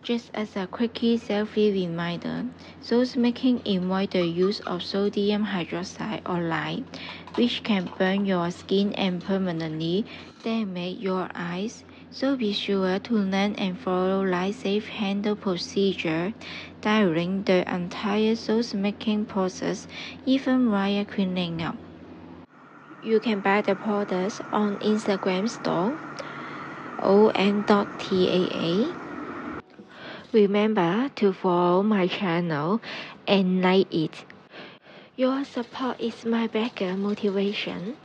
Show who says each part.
Speaker 1: Just as a quickie selfie reminder, sauce making involves the use of sodium hydroxide or lye, which can burn your skin and permanently damage your eyes. So be sure to learn and follow lye-safe handle procedure during the entire sauce making process, even while cleaning up. You can buy the products on Instagram store on.taa. Remember to follow my channel and like it. Your support is my bigger motivation.